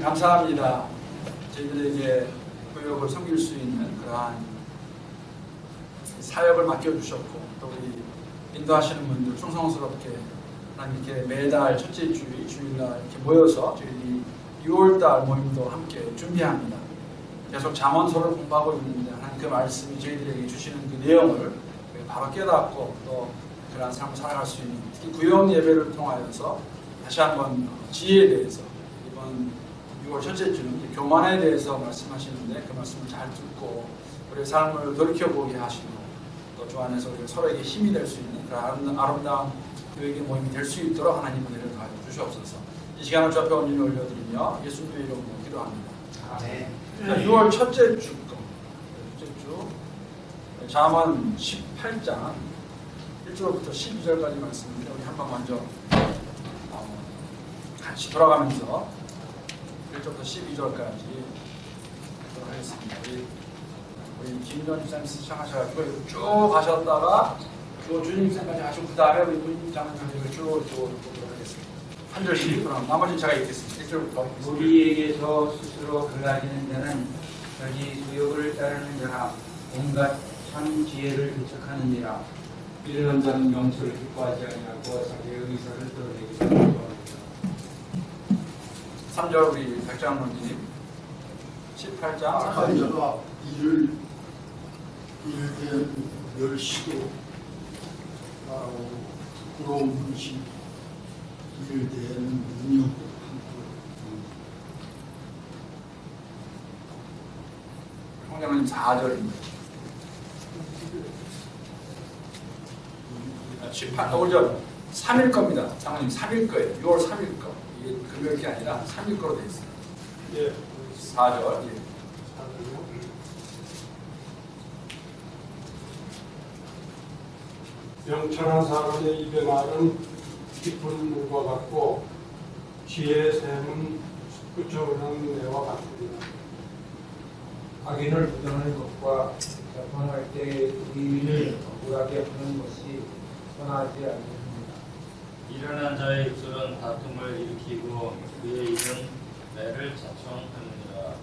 감사합니다. 저희들에게 교역을 섬길 수 있는 그러한 사역을 맡겨주셨고, 또 우리 인도하시는 분들 충성스럽게 하나님께 매달 첫째 주일날 이렇게 모여서 저희들이 6월달 모임도 함께 준비합니다. 계속 잠언서를 공부하고 있는데 하나님 그 말씀이 저희들에게 주시는 그 내용을 바로 깨닫고 또 그러한 삶을 살아갈 수 있는, 특히 구역 예배를 통하여서 다시 한번 지혜에 대해서 이번 6월 첫째 주는 교만에 대해서 말씀하시는데 그 말씀을 잘 듣고 우리의 삶을 돌이켜보게 하시고 또 주 안에서 우리가 서로에게 힘이 될 수 있는 그런 아름다운 교육의 모임이 될 수 있도록 하나님 은혜를 더하여 주시옵소서. 이 시간을 주 앞에 온전히 올려드리며 예수님의 이름으로 기도합니다. 네. 6월 첫째 주 잠언 18장 1절부터 12절까지 말씀인데 우리 한번 먼저 같이 돌아가면서 1절부터 12절까지 하도록 하겠습니다. 우리 김전 집사님 시청하셔가지고 쭉 가셨다가 주님 집사님까지 가시고 그 다음에 우리 부님 장로님을 쭉 보도록 하겠습니다. 한 절씩 그럼 나머지는 제가 읽겠습니다. 1절부터 우리에게서 스스로 갈라지는 자는 자기 구역을 따르는 자나 온갖 참 지혜를 개척하느니라. 이르는 자는 명철을 기뻐하지 아니하고 자기의 의사를 드러내기를 좋아합니다. 3절 우리 백장로님 18장 악한 자가 일에 대한 멸시도 따라오고 부끄러운 것이 일에 대한 능력도 홍장로님 4절입니다. 5절 3일 겁니다. 장로님 3일 거예요. 6월 3일 거. 이게 금요일이 아니라 3일 거로 되어 있어요. 예. 4절. 예. 명철한 사람의 입의 말은 깊은 물과 같고 지혜의 샘은 솟구쳐오르는 매와 같으리라. 악인을 부정하는 것과 재판할 때 의인을 억울하게 하는 것이 선하지 않습니다. 일어난 자의 입술은 다툼을 일으키고 그의 입은 매를 자청하느니라.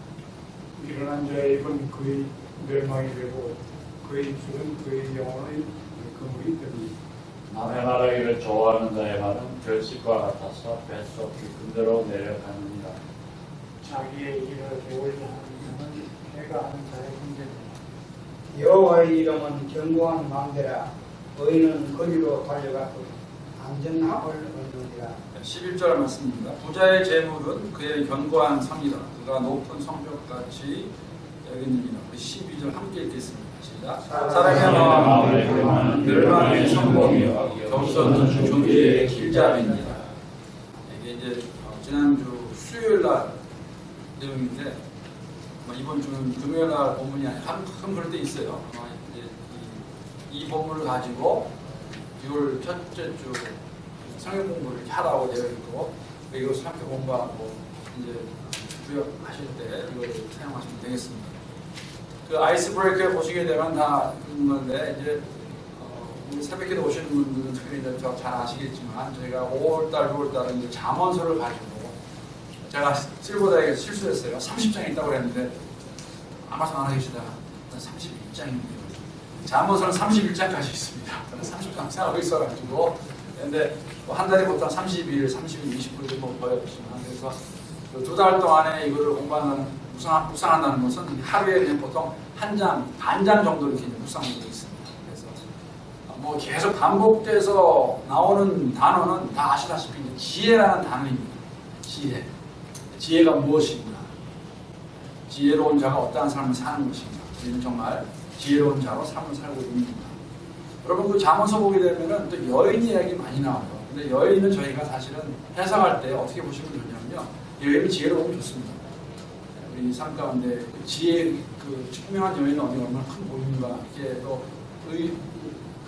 일어난 자의 입은 그의 멸망이 되고 그의 입술은 그의 영혼의 그물이 됩니다. 남의 말하기를 좋아하는 자의 말은 결실과 같아서 뱃속 깊은 데로 내려가느니라. 자기의 일을 배우려 하는 자는 해가 하는 자의 문제다. 여호와의 이름은 견고한 망대라. 의인은 거리로 달려가고 안전함을 얻느니라. 11절 말씀입니다. 부자의 재물은 그의 견고한 성이라. 그가 높은 성벽같이 여기느니라. 12절 함께 읽겠습니다. 시작. 사랑의 마음을 교만은 멸망의 성공이요 겸손은 존귀의 길잡이니라. 이게 이제 지난주 수요일날 내용인데 이번 주는 금요일날 본문이 아니라 한큰 그럴 때 있어요. 이제 이 본문을 가지고 6월 첫째 주 성경 공부를 이렇게 하라고 되어 있고 이것을 함께 공부하고 이제 구역하실 때 이걸 사용하시면 되겠습니다. 그 아이스 브레이크에 보시게 되면 다 있는 건데 이제 우리 새벽에 오시는 분들은 특별히 이제 잘 아시겠지만 저희가 5월달, 6월달은 이제 잠언서를 가지고 제가 실보다에게 실수했어요. 30장이 있다고 그랬는데 아마 안 계시다가 31장입니다. 잠언서는 31장까지 있습니다. 저는 30장 생각하고 있어가지고 근데 한 달에 보통 30일, 30일, 20일 뭐 보여주시면 그래서 두 달 동안에 이거를 공부하는 묵상한다는 것은 하루에 그냥 보통 한 장, 반 장 정도 이렇게 묵상하고 있습니다. 그래서 뭐 계속 반복돼서 나오는 단어는 다 아시다시피 지혜라는 단어입니다. 지혜가 무엇인가? 지혜로운 자가 어떠한 삶을 사는 것인가? 우리는 정말 지혜로운 자로 삶을 살고 있는가? 여러분 그 잠언서 보게 되면은 또 여인 이야기 많이 나와요. 근데 여인은 저희가 사실은 해석할 때 어떻게 보시면 좋냐면요. 여인이 지혜로우면 좋습니다. 우리 삶 가운데 그 지혜, 그 총명한 여인은 어디 얼마나 큰 보인가? 이렇게 또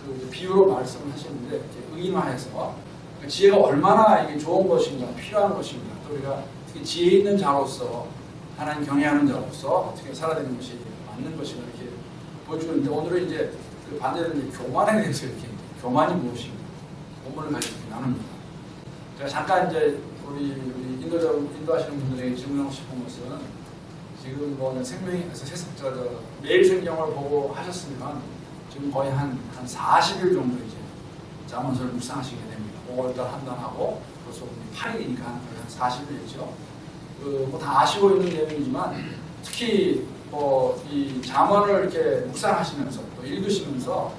그 비유로 말씀을 하시는데 이렇게 의인화해서 그 지혜가 얼마나 이게 좋은 것인가, 필요한 것인가, 또 우리가 특히 지혜 있는 자로서 하나님 경외하는 자로서 어떻게 살아야 되는 것이 맞는 것인가 이렇게 보여주는데 오늘은 이제 그 반대로 이제 교만에 대해서 이렇게 교만이 무엇인가 본문을 가지고 나눕니다. 제가 잠깐 이제 우리 인도하시는 분들에게 질문하고 싶은 것은 지금 뭐 매일 성경을 보고 하셨으면 지금 거의 한 40일 정도 이제 잠언서를 묵상하시게 됩니다. 5월달 한단하고 벌써 8일이니까 한 40일이죠. 뭐 다 아시고 있는 내용이지만 특히 뭐 이 잠언을 이렇게 묵상하시면서 또 읽으시면서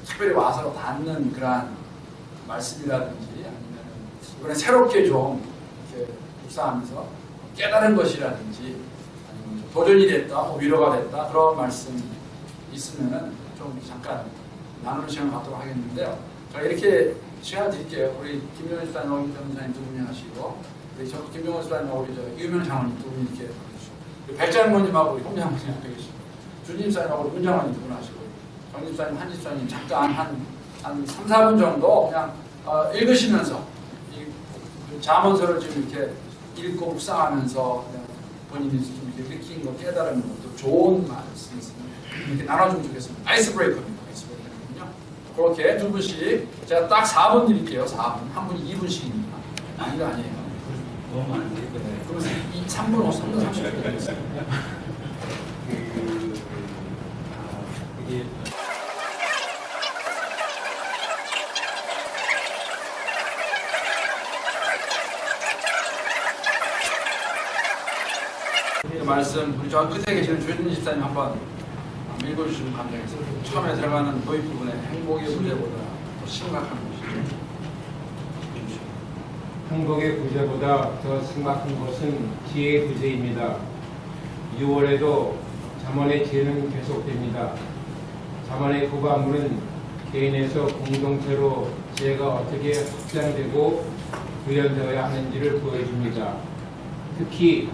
특별히 와서 닿는 그러한 말씀이라든지 아니면 이번에 새롭게 좀 이렇게 묵상하면서 깨달은 것이라든지 아니면 도전이 됐다, 뭐 위로가 됐다 그런 말씀 있으면은 좀 잠깐 나누는 시간을 갖도록 하겠는데요. 제가 이렇게 시간을 드릴게요. 우리 김명훈 집사님, 변호사님 두 분이 하시고 우리 김명훈 집사님하고 우리 유명 장로님 두 분이 이렇게 해주시고 백장모님하고 우리 홍 장모님 하고 계시고 주님 집사님하고 우리 문 장로님 두 분 하시고 정 집사님, 한 집사님 잠깐 한 3, 4분 정도 그냥 읽으시면서 이 잠언서를 좀 이렇게 읽고 묵상하면서 그냥 본인이 좀 이렇게 느낀 거 깨달은 것도 좋은 말씀 있으면 이렇게 나눠주면 좋겠습니다. 아이스 브레이커입니다. 아이스 브레이커는요. 그렇게 두 분씩 제가 딱 4분 드릴게요. 4분. 한 분이 2분씩입니다. 아니요, 아니에요. 너무 많은데. 그러면 3분, 3분 30분 드리겠습니다. 이게 말씀 우리 저 끝에 계시는 조현민 집사님 한번 읽어주시면 감사하겠습니다. 처음에 들어가는 도입 부분에 행복의 부재보다 더 심각한 것이죠. 행복의 부재보다 더 심각한 것은 지혜의 부재입니다. 6월에도 잠언의 지혜는 계속됩니다. 잠언의 후반부는 개인에서 공동체로 지혜가 어떻게 확장되고 구현되어야 하는지를 보여줍니다. 특히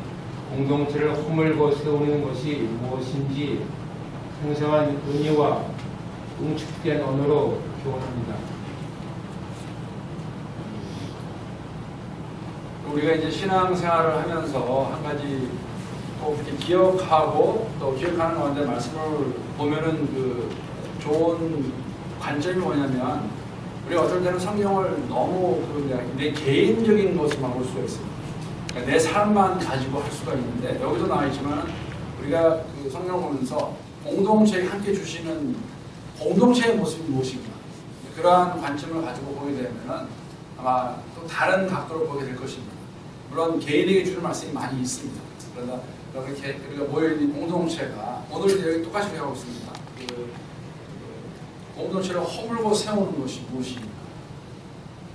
공동체를 허물고 세우는 것이 무엇인지 생생한 의미와 응축된 언어로 교훈합니다. 우리가 이제 신앙생활을 하면서 한 가지 꼭 이렇게 기억하고 또 기억하는 가운데 말씀을 보면은 그 좋은 관점이 뭐냐면 우리가 어떨 때는 성경을 너무 내 개인적인 것만 볼 수가 있습니다. 그러니까 내 삶만 가지고 할 수가 있는데 여기서 나와 있지만 우리가 그 성경을 보면서 공동체에 함께 주시는 공동체의 모습이 무엇인가 그러한 관점을 가지고 보게 되면은 아마 또 다른 각도로 보게 될 것입니다. 물론 개인에게 주는 말씀이 많이 있습니다. 그러나 이렇게 우리가 모여있는 공동체가 오늘 여기 똑같이 배우고 있습니다. 그 공동체를 허물고 세우는 것이 무엇인가?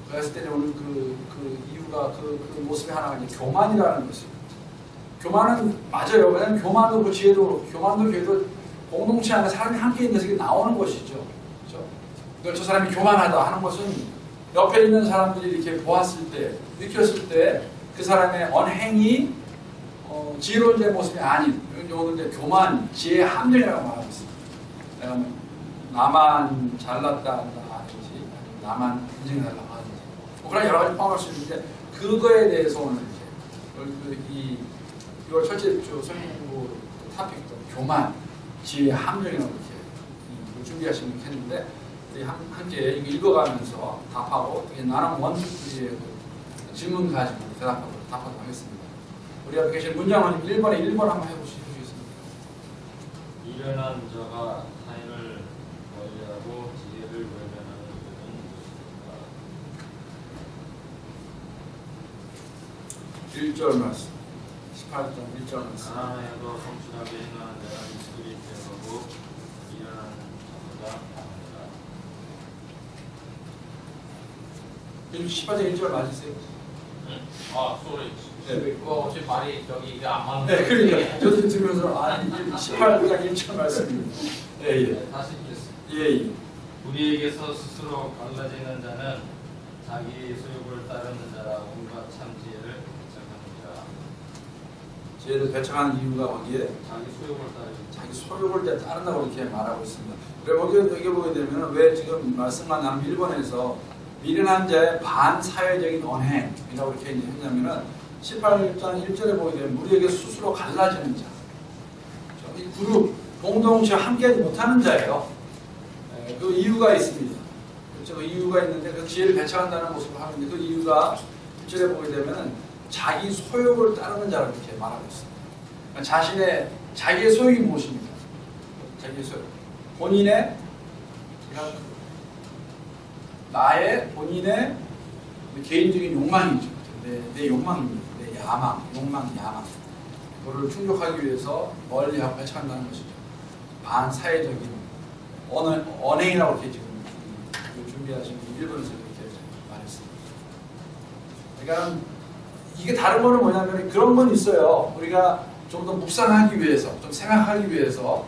그랬을 때 오늘 그 이유가 그 모습의 하나가 이제 교만이라는 것입니다. 교만은 맞아요. 왜냐하면 교만도 그 지혜도 교만도 교회도 공동체 안에 사람이 함께 있는 것이 나오는 것이죠. 그렇죠? 그러니까 저 사람이 교만하다 하는 것은 옆에 있는 사람들이 이렇게 보았을 때, 느꼈을 때 그 사람의 언행이 지혜로운 제 모습이 아닌 오늘 교만, 지혜의 함정이라고 말하고 있습니다. 내가 나만 잘났다 하든지 나만 인정해달라고 하든지 그런 여러 가지 포함할 수 있는데 그거에 대해서 오늘 이제 이 6월 첫째 주 성경공부 토픽도 교만, 지혜의 함정이라고 이렇게 준비하시는 게 했는데 우리 함께 이거 읽어가면서 답하고 나는 원투의 질문 가지고 대답하고 답하도록 하겠습니다. 우리 앞에 계신 문장원님 1번에 1번 한번 해보시겠습니다. 미련한 자가 타인을 멀리하고 지혜를 외면하는 것은 1절 말씀 18장 1절 말씀 가난하여도 성실하게 행하는 자는 이스라엘이 되어가고 미련한 자보다 나으리라. 18장 1절 맞으세요? 아, 쏘리. 네. 혹시 말이 저기 이게 안 맞는 네, 그러니까 저도 들으면서 아니 18장 1절 말씀입니다. 예. 다시 읽겠습니다. 예. 우리에게서 스스로 갈라지는 자는 자기 소욕을 따르는 자라 온갖 참 지혜를 배척하느니라. 지혜를 배척하는 이유가 어디에? 자기 소욕을 따르는 자기 소욕을 따른다고 이렇게 말하고 있습니다. 그래 여기 보게 되면 왜 지금 말씀만 나눈 1번에서 미련한 자의 반사회적인 언행이라고 이렇게 했냐면은 18장 1절에 보게 되면 우리에게 스스로 갈라지는 자. 이 그룹, 공동체와 함께하지 못하는 자예요. 그 이유가 있습니다. 그렇죠? 그 이유가 있는데 그 지혜를 배척한다는 모습을 하는데 그 이유가 1절에 보게 되면은 자기 소욕을 따르는 자라고 이렇게 말하고 있습니다. 그러니까 자기의 소욕이 무엇입니까? 자기의 소욕. 본인의 본인의 개인적인 욕망이죠. 내 욕망입니다. 내 욕망. 그거를 충족하기 위해서 멀리하고 헤쳐간다는 것이죠. 반사회적인 언행이라고 이렇게 지금 준비하신 일본에서 이렇게 말했습니다. 그러니까 이게 다른 거는 뭐냐면 그런 건 있어요. 우리가 좀 더 묵상하기 위해서, 좀 생각하기 위해서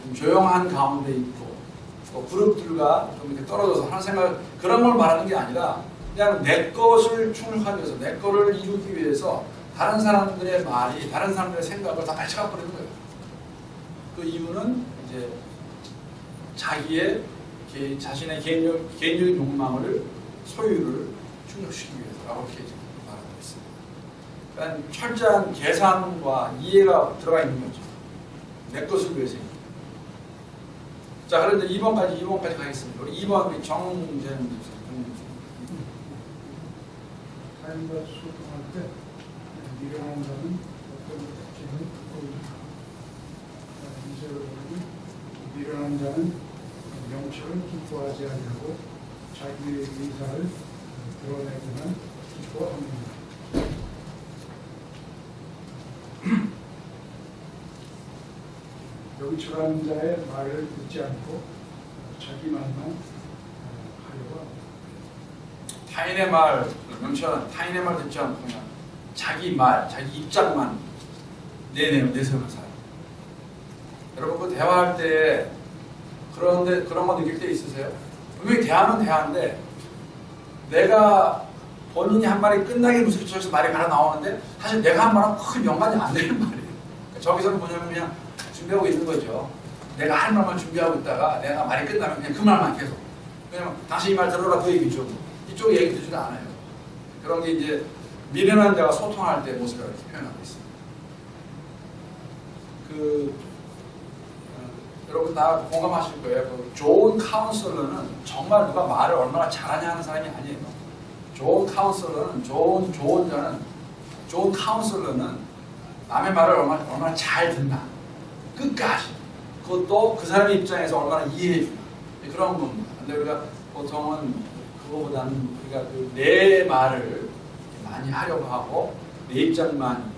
좀 조용한 가운데 있고 또 그룹들과 좀 이렇게 떨어져서 하는 생각 그런 걸 말하는 게 아니라 그냥 내 것을 충족하기 위해서, 내 거를 이루기 위해서 다른 사람들의 말이, 다른 사람들의 생각을 다 발차가 버리는 거예요. 그 이유는 이제 자신의 개인적인 욕망을, 소유를 충족시키기 위해서라고 이렇게 말하고 있습니다. 그러니까 철저한 계산과 이해가 들어가 있는 거죠. 내 것을 위해서. 자, 그런데 2번까지 가겠습니다. 우리 2번 우리 정재현 목사님. 타인과 소통할 때 미련한 자는 어떤 특징을 보입니다. 2절을 보면 미련한 자는 명철을 기뻐하지 않냐고 자기의 의사를 드러내기만 기뻐합니다. 여기 처한 자의 말을 듣지 않고 자기 말만 하려고 합니다. 타인의 말, 명철한 타인의 말 듣지 않고 그냥 자기 말, 자기 입장만 내세우는 사람. 여러분 그 대화할 때 그런 거 느낄 때 있으세요? 분명히 대화는 대화인데 내가 본인이 한 말이 끝나기 무섭게 말이 갈아 나오는데 사실 내가 한 말은 큰 연관이 안 되는 말이에요. 그러니까 저기서는 뭐냐면 그냥 준비하고 있는 거죠. 내가 할 말만 준비하고 있다가 내가 말이 끝나면 그냥 그 말만 계속. 왜냐면 당신 이 말 들어라 그 얘기죠. 이쪽 얘기 듣지도 않아요. 그런 게 이제 미련한 자가 소통할 때 모습을 이렇게 표현하고 있습니다. 여러분 다 공감하실 거예요. 좋은 카운슬러는 정말 누가 말을 얼마나 잘하냐 하는 사람이 아니에요. 좋은 카운슬러는, 좋은 카운슬러는 남의 말을 얼마나 잘 듣나. 끝까지. 그것도 그 사람의 입장에서 얼마나 이해해주나. 그런 겁니다. 근데 우리가 보통은 그거보다는 우리가 내 말을 많이 하려고 하고 내 입장만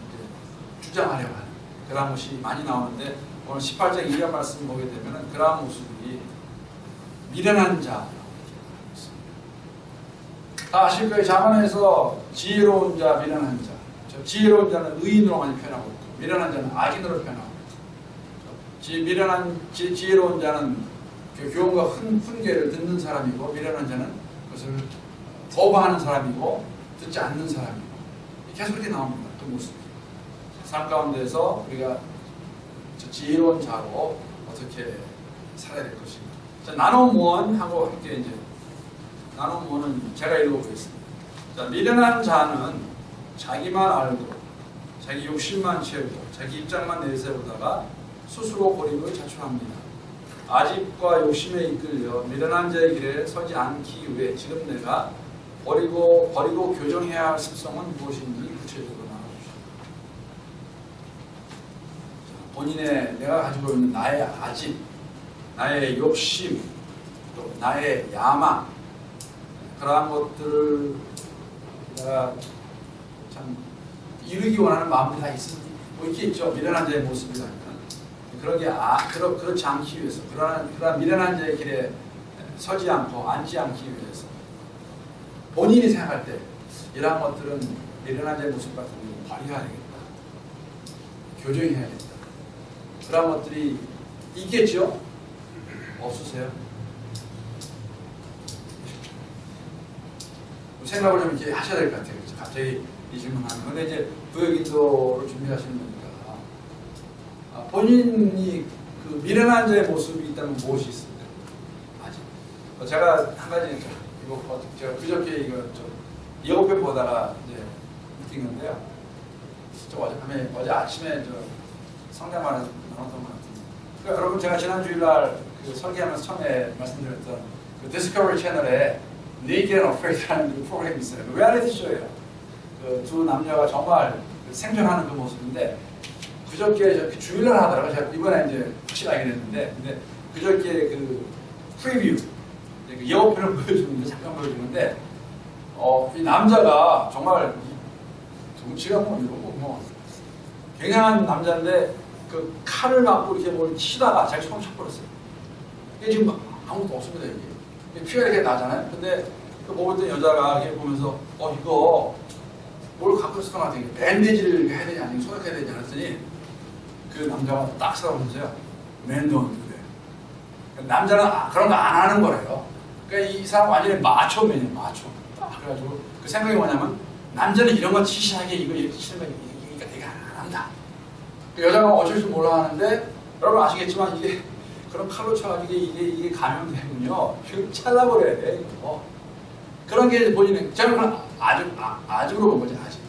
주장하려고 하는 그런 것이 많이 나오는데 오늘 18장 2절 말씀 보게 되면 그러한 모습이 미련한 자라고 있습니다. 다 아실 거예요. 자문에서 지혜로운 자, 미련한 자. 지혜로운 자는 의인으로 많이 표현하고 있고 미련한 자는 악인으로 표현하고 있고 지혜로운 자는 교훈과 훈계를 듣는 사람이고 미련한 자는 그것을 거부하는 사람이고 듣지 않는 사람이고 계속 이렇게 나옵니다. 그 모습이. 삶 가운데서 우리가 지혜로운 자로 어떻게 살아야 될 것인가. 자, 나눔 원하고 함께 이제 나눔 원은 제가 읽어보겠습니다. 자, 미련한 자는 자기만 알고 자기 욕심만 채우고 자기 입장만 내세우다가 스스로 고립을 자초합니다. 아집과 욕심에 이끌려 미련한 자의 길에 서지 않기 위해 지금 내가 버리고 교정해야 할 습성은 무엇인지 구체적으로 나눠주십시오. 본인의 내가 가지고 있는 나의 아집, 나의 욕심, 또 나의 야망 그러한 것들을 내가 참 이루기 원하는 마음이 다 있겠죠. 미련한 자의 모습이라면 그렇지 않기 위해서 그러한 미련한 자의 길에 서지 않고 앉지 않기 위해서 본인이 생각할 때 이러한 것들은 미련한 자의 모습 같은 거 버려야 되겠다. 교정해야겠다. 그런 것들이 있겠죠? 없으세요? 생각을 좀 이렇게 하셔야 될 것 같아요. 갑자기 이 질문하는 건데 이제 부역인도를 준비하시는 거니까 본인이 그 미련한 자의 모습이 있다면 무엇이 있습니까? 아직 제가 한 가지 이거 제가 그저께 이거 예고편 보다가 이제 느낀 건데요. 어제 아침에 성대만 나눴던 것 같은데. 그러니까 여러분 제가 지난 주일날 설계하면서 처음에 말씀드렸던 그 디스커버리 채널에 Naked and Afraid라는 그 프로그램이 있어요. 그 리얼리티 쇼예요. 그 두 남녀가 정말 생존하는 그 모습인데 그저께 주일날 하더라고요. 제가 이번에 이제 확실하게 됐는데 근데 그저께 그 프리뷰 그 예고편을 보여주는데 잠깐 보여주는데 이 남자가 정말 덩치가 뭐 굉장한 남자인데 그 칼을 갖고 이렇게 뭘 치다가 자기 손을 쳐버렸어요. 이게 지금 아무것도 없습니다 여기. 피가 이렇게 나잖아요. 근데 그 보고 있던 여자가 이렇게 보면서 이거 뭘 갖고 있을 것 같아. 밴디지를 해야 되지 아니면 소독해야 되지 않았더니 그 남자가 딱 쳐다보면서요. 맨돈 그래. 남자는 그런 거 안 하는 거래요. 그러니까 이 사람 완전히 마초맨이에요. 마초. 그래가지고 그 생각이 뭐냐면 남자는 이런 거 치시하게 이거 이렇게 치는 거 이거 내가 안 한다. 그 여자가 어쩔 줄 몰라 하는데 여러분 아시겠지만 이게 그런 칼로 쳐가지고 이게 감염되면요. 잘라버려야 돼. 이거. 그런 게 본인은 저는 아주 그런 거지 아직.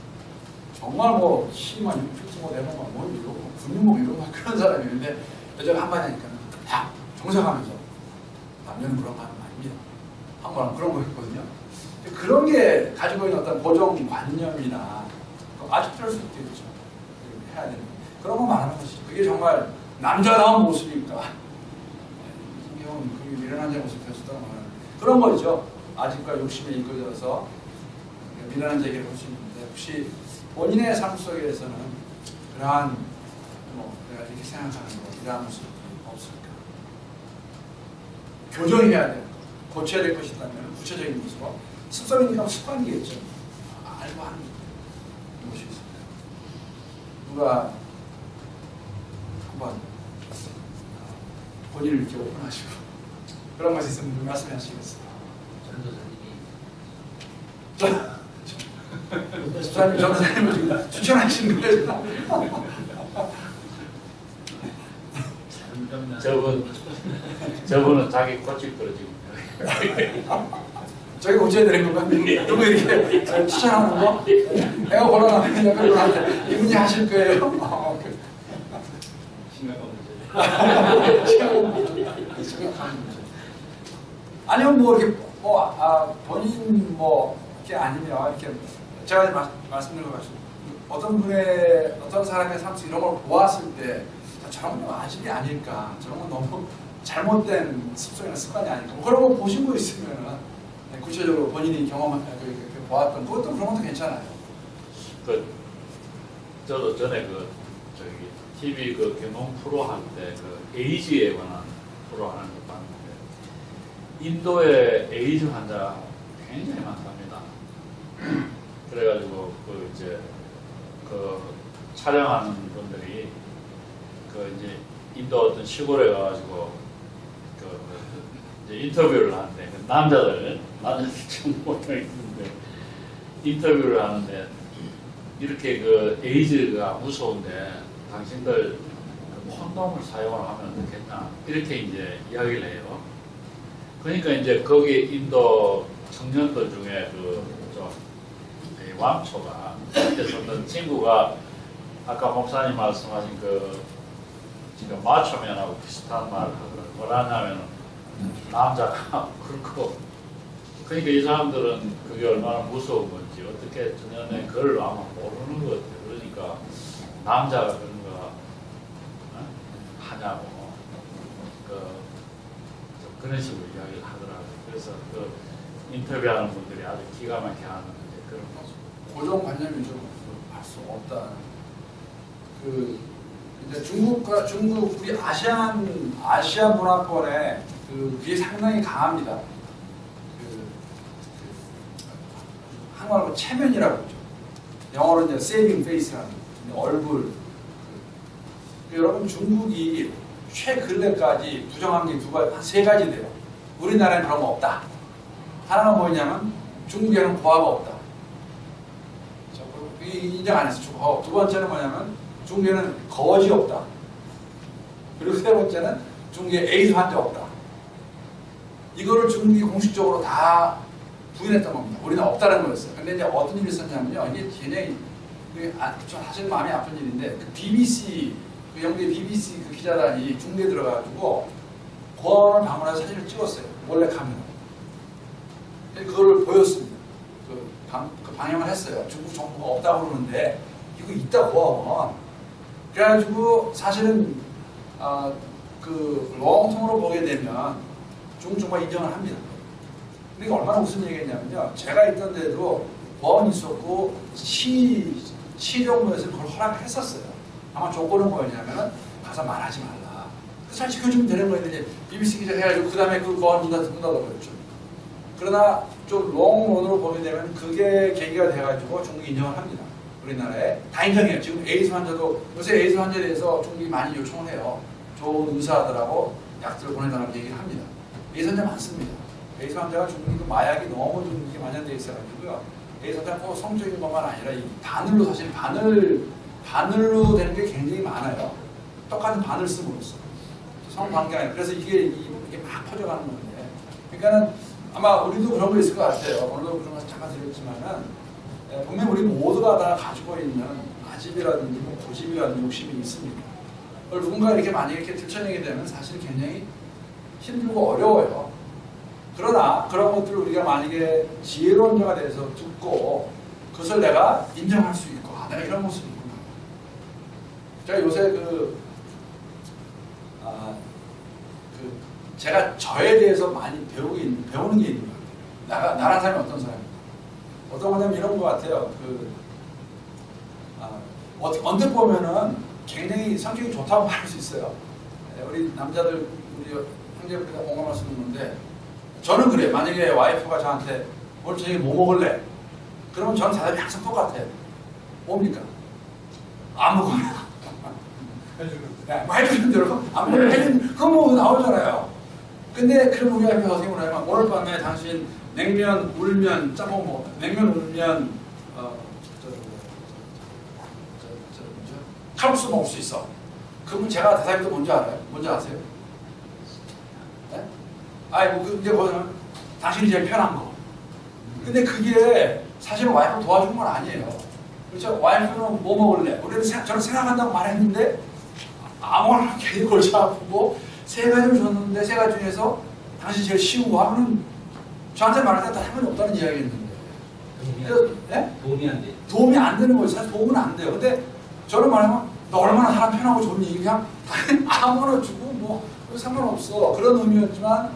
정말 뭐 힘만 6피트 뭐 내가 뭐 이러고 근육목 이러고 막 그런 사람이 있는데 여자가 한마디 하니까 다 정색하면서 남녀는 그런 거 하는 거 아닙니다. 한번 그런 거 했거든요. 그런 게 가지고 있는 어떤 고정관념이나 아주 그럴 수 있겠죠. 해야 되는 그런 거 말하는 것이 그게 정말 남자다운 모습일까? 김경훈 그 미련한 자 모습 펼쳤다고 말하는 그런 거죠. 아직과 욕심에 이끌려서 미련한 자에게 볼 수 있는데 혹시 본인의 삶 속에서는 그러한 내가 이렇게 생각하는 거 이러한 모습이 없을까? 교정해야 될 것, 고쳐야 될 것이 있다면 구체적인 모습으로 습성이니까 습관이겠죠. 알고 하는 것이 있습니다. 누가 한번 본인을 이렇게 오픈하시고 그런 것이 있으면 말씀해 주시겠습니다. 전도사님, 전도사님을 지금 추천하시는 거예요. 저분은 자기 고집 떨어지고. 저기 고쳐야 되는 건가? 누구 이렇게 추천하는 거? 내가 곤란하면 약간 한테 이분이 하실 거예요. 심각한 문제. 아니면 뭐 이렇게 본인 뭐 이렇게 아니면 이렇게 제가 말씀드린 것 같습니다. 어떤 사람의 삶 속 이런 걸 보았을 때 저런 건 아집이 아닐까, 저런 건 너무 잘못된 습성이나 습관이 아닐까. 뭐 그런 거 보신 거 있으면은 구체적으로 본인이 경험한 보았던 그것도 그런 것도 괜찮아요. 저도 전에 TV 경험 프로 할 때 에이즈에 관한 프로 하는 거 봤는데 인도에 에이즈 환자 굉장히 많답니다. 그래가지고 촬영하는 분들이 이제 인도 어떤 시골에 가가지고 이제 인터뷰를 하는데 남자들 좀 모여 있는데 인터뷰를 하는데 이렇게 에이즈가 무서운데 당신들 콘돔을 사용을 하면 어떻겠나 이렇게 이제 이야기를 해요. 그러니까 이제 거기 인도 청년들 중에 왕초가 그래서 어떤 친구가 아까 목사님 말씀하신 지금 마초맨하고 비슷한 말을 하더라고요. 뭐라냐면 남자가 그렇고 그러니까 이 사람들은 그게 얼마나 무서운 건지 어떻게 전혀 그걸 아마 모르는 것 같아요. 그러니까 남자가 그런 거 하냐고 그런 식으로 이야기를 하더라고요. 그래서 인터뷰하는 분들이 아주 기가 막히게 하는 그런 모습. 고정관념이 좀 할 수 없다. 이제 중국 우리 아시아 문화권에 그게 상당히 강합니다. 한국말로 체면이라고 그러죠. 영어로 이제 saving face라는 얼굴. 여러분 중국이 최근래까지 부정한 게 한 세 가지 돼요. 우리나라에는 그런 거 없다. 하나는 뭐냐면 중국에는 고아가 없다. 인정 안 했어. 두 번째는 뭐냐면 중국에는 거지 없다. 그리고 세 번째는 중국에 에이즈 환자 없다. 이거를 중국이 공식적으로 다 부인했던 겁니다. 우리는 없다는 거였어요. 근데 이제 어떤 일이 있었냐면요. 이게 굉장히 좀 사실 마음이 아픈 일인데 BBC 영국의 BBC 기자단이 중국에 들어가가지고 고아원을 방문해서 사진을 찍었어요. 몰래 카메라. 그거를 보였습니다. 그 방영을 했어요. 중국 정부가 없다고 그러는데 이거 있다고 하면 그래가지고 사실은 그 롱통으로 보게 되면 중국 정부가 인정을 합니다. 그러니까 얼마나 무슨 얘기했냐면요. 제가 있던 데도 보안이 있었고 시정부에서 그걸 허락했었어요. 아마 조건은 뭐였냐면은 가서 말하지 말라. 잘 지켜주면 되는 거예요. 이제 BBC 기자 해가지고 그 다음에 그 보안 문 닫아버렸죠. 그러나 좀 롱런으로 보게 되면 그게 계기가 돼가지고 중국이 인정을 합니다. 우리나라에 다 인정해요. 지금 에이즈 환자도 요새 에이즈 환자에 대해서 중국이 많이 요청을 해요. 좋은 의사들하고 약들을 보내달라고 얘기를 합니다. 에이즈 환자 많습니다. 에이즈 환자가 중국이 그 마약이 너무 좀 이게 만연되어 있어가지고요. 에이즈 환자가 꼭 성적인 것만 아니라 이 바늘로 사실 바늘로 되는 게 굉장히 많아요. 똑같은 바늘 씀으로써 성관계 아니라 그래서 이게 막 퍼져가는 건데. 그러니까는 아마 우리도 그런 거 있을 것 같아요. 오늘도 그런 거 잠깐 드렸지만은 분명 우리 모두가 다 가지고 있는 아집이라든지 뭐 고집이라든지 욕심이 있습니다. 그걸 누군가 이렇게 만약에 이렇게 들춰내게 되면 사실 굉장히 힘들고 어려워요. 그러나 그런 것들을 우리가 만약에 지혜론자가 돼서 듣고 그것을 내가 인정할 수 있고 내가 이런 모습이 있구나. 제가 요새 제가 저에 대해서 많이 배우는 게 있는 것 같아요. 나란 사람이 어떤 사람입니까? 어떤 거냐면 이런 것 같아요. 언뜻 보면은 굉장히 성격이 좋다고 말할 수 있어요. 우리 남자들, 우리 형제분들 공감할 수 있는데 저는 그래요. 만약에 와이프가 저한테 오늘 저녁에 뭐 먹을래? 그러면 저는 대답이 항상 똑같아요. 뭡니까? 아무거나. 해주는 대로 아무거나 해주는 그런 거 나오잖아요. 근데 그럼 우리 와이프가 어떻게 보냐면 오늘 밤에 당신 냉면, 울면, 짬뽕 먹어. 냉면, 울면 칼국수 먹을 수 있어. 그러면 제가 대답이 또 뭔지 알아요? 뭔지 아세요? 네? 이제 보면 당신이 제일 편한 거. 근데 그게 사실은 와이프 도와준 건 아니에요. 그렇죠? 와이프는 뭐 먹을래? 우리는 저는 생각한다고 말했는데 아무거나 괜히 골치 아프고 세 가지를 줬는데 세 가지 중에서 당신이 제일 쉬운 거 하면 저한테 말할 때 다 할머니 없다는 이야기였는데 도움이 안 돼. 도움이 안 되는 거예요. 사실 도움은 안 돼요. 근데 저는 말하면 너 얼마나 사람 편하고 좋니? 그냥 아무거나 주고 뭐 상관없어. 그런 의미였지만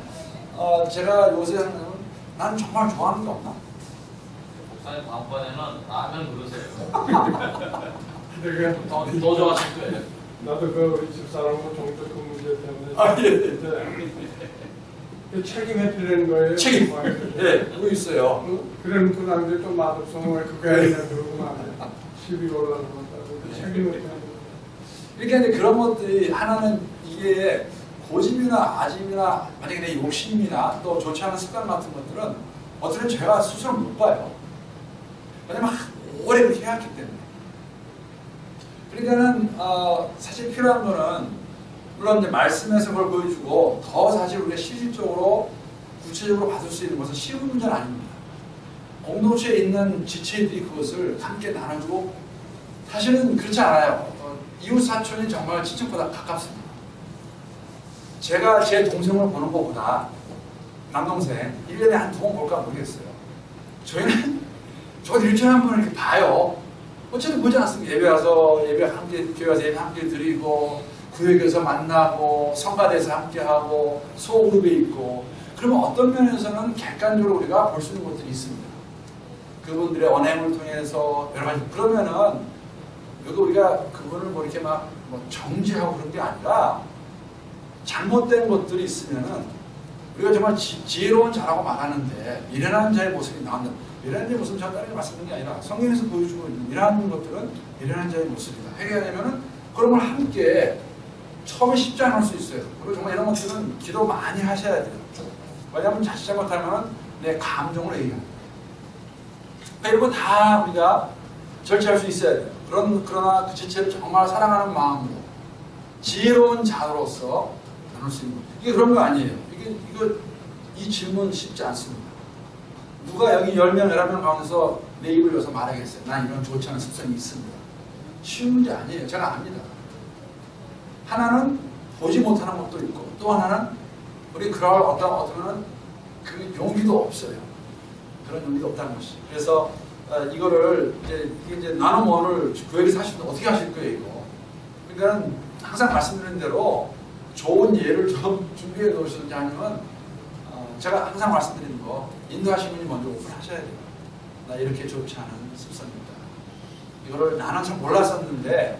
제가 요새 하는 건 난 정말 좋아하는 게 없나? 목사님 다음번에는 라면 그러세요. 더 좋아하실 거예요. 나도 그 우리 집사람하고 정도 그 문제 때문에 예. 책임에 필요한 거예요. 책임. 예, 그거 있어요. 그런 그 당시에 좀 맛없으면 그거에 그냥 그러고만 안 돼. 시비 올라가고 책임을 필요한 거. 이렇게 이제 그런 것들이 하나는 이게 고집이나 아집이나 만약에 내 욕심이나 또 좋지 않은 습관 같은 것들은 어쩌면 제가 스스로 못 봐요. 왜냐면 오래 그렇게 해왔기 때문에. 그러니까는 사실 필요한 거는 물론 이제 말씀에서 그걸 보여주고 더 사실 우리가 실질적으로 구체적으로 받을 수 있는 것은 쉬운 문제는 아닙니다. 공동체에 있는 지체들이 그것을 함께 나눠주고 사실은 그렇지 않아요. 이웃 사촌이 정말 친척보다 가깝습니다. 제가 제 동생을 보는 것보다 남동생 1년에 한 2번 볼까 모르겠어요. 저희는 저도 일주일에 한 번 이렇게 봐요. 어쨌든 보지 않습니까? 예배 와서 예배 함께 교회 와서 예배 함께 드리고 구역에서 만나고 성가대에서 함께 하고 소그룹에 있고 그러면 어떤 면에서는 객관적으로 우리가 볼 수 있는 것들이 있습니다. 그분들의 언행을 통해서 여러 가지 그러면은 여기 우리가 그분을 뭐 이렇게 막 뭐 정지하고 그런 게 아니라 잘못된 것들이 있으면은 우리가 정말 지혜로운 자라고 말하는데 미련한 자의 모습이 나온다. 미련한 자의 모습은 제가 다른 게 말씀드리는 게 아니라 성경에서 보여주고 있는 미련한 것들은 미련한 자의 모습이다. 회개하려면은 그런 걸 함께 처음에 쉽지 않을 수 있어요. 그리고 정말 이런 것들은 기도 많이 하셔야 돼요. 왜냐하면 자칫 잘못하면 내 감정으로 얘기합니다. 이런 거 다 우리가 절제할 수 있어야 돼요. 그러나 그 지체를 정말 사랑하는 마음으로 지혜로운 자로서 나눌 수 있는 거. 이게 그런 거 아니에요. 이 질문 쉽지 않습니다. 누가 여기 10명, 11명 가운데서 내 입을 여서 말하겠어요. 난 이런 좋지 않은 습성이 있습니다. 쉬운 문제 아니에요. 제가 압니다. 하나는 보지 못하는 것도 있고 또 하나는 우리 그럴 어떤 그 용기도 없어요. 그런 의미가 없다는 것이. 그래서 이거를 이제 나눔 원을 교회에서 하시면 어떻게 하실 거예요, 이거? 그러니까 항상 말씀드린 대로 좋은 예를 좀 준비해 놓으시든지 아니면 제가 항상 말씀드리는 거 인도하신 분이 먼저 오픈하셔야 돼요. 나 이렇게 좋지 않은 습성입니다. 이거를 나는 잘 몰랐었는데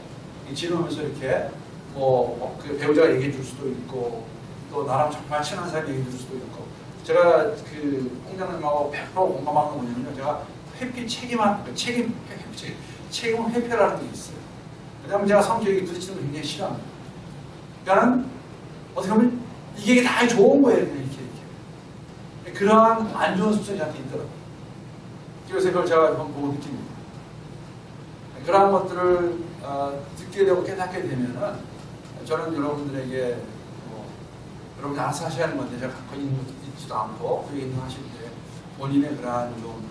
지나면서 이렇게 그 배우자가 얘기해 줄 수도 있고 또 나랑 정말 친한 사람이 얘기해 줄 수도 있고 제가 그 홍장님하고 100% 공감하는 건 뭐냐면요. 제가 회피 책임은 회피라는 게 있어요. 왜냐하면 제가 성격이 부딪히는 걸 굉장히 싫어합니다. 그러니까 어떻게 보면 이게 다 좋은 거예요. 그냥 이렇게. 그러한 안 좋은 습성이 저한테 있더라고요. 그래서 그걸 제가 한번 보고 느낍니다. 그러한 것들을 듣게 되고 깨닫게 되면은 저는 여러분들에게 여러분이 알아서 하셔야 하는 건데 제가 갖고 있지도 않고 그 얘기는 하실 때 본인의 그러한 좀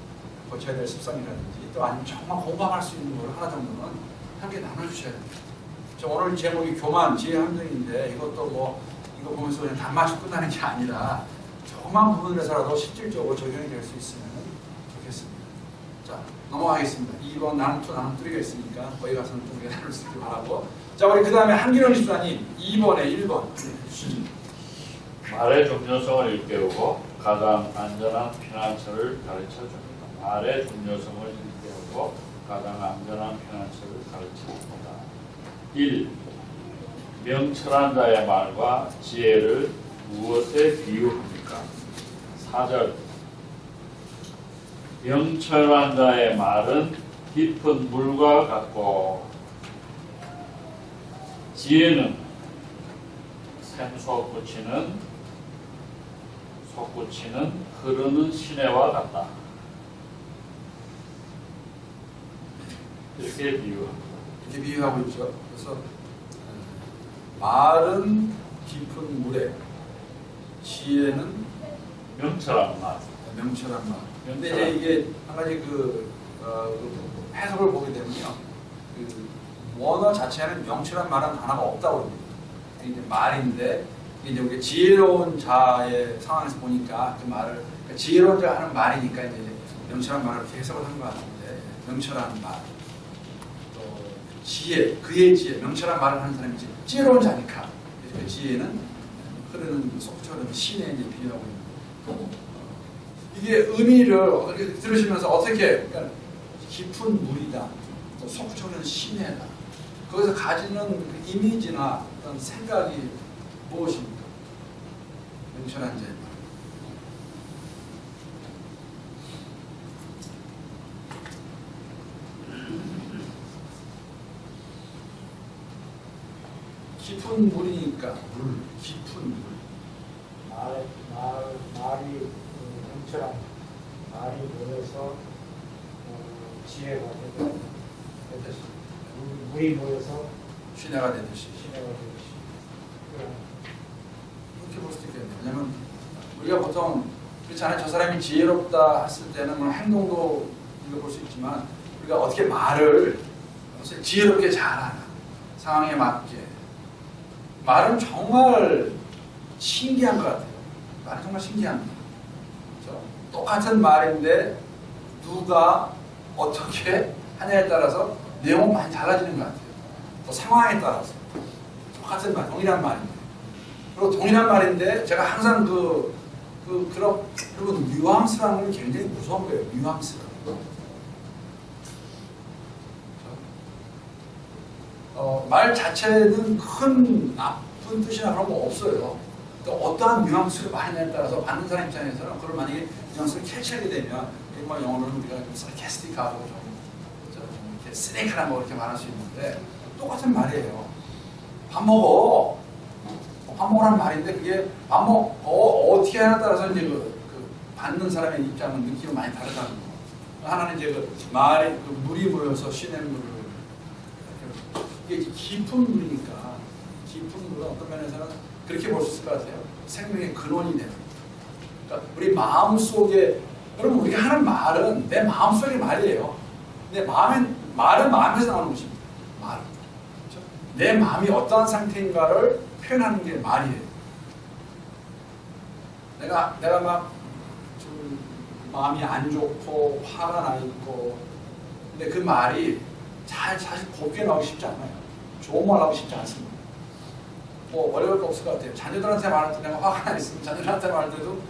고쳐야 될 습성이라든지 또 아니면 정말 공감할 수 있는 걸 하나 정도는 함께 나눠주셔야 됩니다. 저 오늘 제목이 교만, 지혜 함정인데 이것도 이거 보면서 그냥 단맛이 끝나는 게 아니라 조그만 부분에서라도 실질적으로 적용이 될 수 있으면 좋겠습니다. 자, 넘어가겠습니다. 2번 나눔 2, 나눔 3가 있으니까 거기 가서는 좀 우리가 나눌 수 있길 바라고. 자, 우리 그 다음에 한기령 집사님 2번에 1번 말의 중요성을 일깨우고 가장 안전한 피난처를 가르쳐줍니다. 말의 중요성을 일깨우고 가장 안전한 피난처를 가르쳐줍니다. 1. 명철한 자의 말과 지혜를 무엇에 비유합니까? 4절. 명철한 자의 말은 깊은 물과 같고 지혜는 솟구치는 흐르는 시내와 같다. 이렇게 비유합니다. 이렇게 비유하고 있죠. 그래서 말은 깊은 물에 지혜는 명철한 말. 명철한 말. 근데 이제 이게 한 가지 그 해석을 보게 되면요. 그 원어 자체는 명철한 말은 하나가 없다고 합니다. 이제 말인데 이제 우리 지혜로운 자의 상황에서 보니까 그 말을 그러니까 지혜로운 자가 하는 말이니까 이제 명철한 말을 이렇게 해석을 한 것 같은데 명철한 말, 또 지혜, 그의 지혜, 명철한 말을 하는 사람이 지혜로운 자니까 그 지혜는 흐르는 속처럼 신에 이제 비유하고 있는 거고 이게 의미를 들으시면서 어떻게 그러니까 깊은 물이다, 또 속처럼 신에다 거기서 가지는 그 이미지나 어떤 생각이 무엇입니까? 명철한 자의 말. 깊은 물이니까 깊은 물. 말이 명철한 말이 모여서 지혜가 되듯이 물이 모여서 신뢰가 되듯이. 시내가 되듯이 그렇게 볼 수도 있겠네요. 왜냐면 우리가 보통 그렇잖아요. 저 사람이 지혜롭다 했을 때는 뭐 행동도 우리가 볼 수 있지만 우리가 어떻게 말을 지혜롭게 잘하나 상황에 맞게 말은 정말 신기한 것 같아요. 말은 정말 신기합니다. 그렇죠? 똑같은 말인데 누가 어떻게 하냐에 따라서 내용은 많이 달라지는 것 같아요. 또 상황에 따라서 똑같은 말, 동일한 말인데 그리고 동일한 말인데 제가 항상 그리고 뉘앙스라는 게 굉장히 무서운 거예요. 뉘앙스가. 말 자체는 큰 나쁜 뜻이나 그런 거 없어요. 또 어떠한 뉘앙스를 말하냐에 따라서 받는 사람 입장에서는 그걸 만약에 뉘앙스를 캐치하게 되면 뭐 영어로는 우리가 좀 sarcastic하고 좀 이렇게 시니컬한 거 이렇게 말할 수 있는데 똑같은 말이에요. 밥 먹어. 밥 먹으라는 말인데 그게 밥 어떻게 하냐에 따라서 이제 그 받는 사람의 입장은 느낌이 많이 다르다는 거. 하나는 이제 그 말이 물이 모여서 시냇물을 이게 깊은 물이니까 깊은 물은 어떤 면에서는 그렇게 볼 수 있을 것 같아요. 생명의 근원이 되는. 그러니까 우리 마음 속에 여러분 우리가 하는 말은 내 마음 속의 말이에요. 말은 마음에서 나오는 것입니다. 말은 그렇죠? 내 마음이 어떠한 상태인가를 표현하는 게 말이에요. 내가 막 좀 마음이 안 좋고 화가 나 있고 근데 그 말이 사실 곱게 나오기 쉽지 않아요. 좋은 말 나오기 쉽지 않습니다. 뭐 어려울 거 없을 것 같아요. 자녀들한테 말할 때 내가 화가 나 있으면 자녀들한테 말할 때도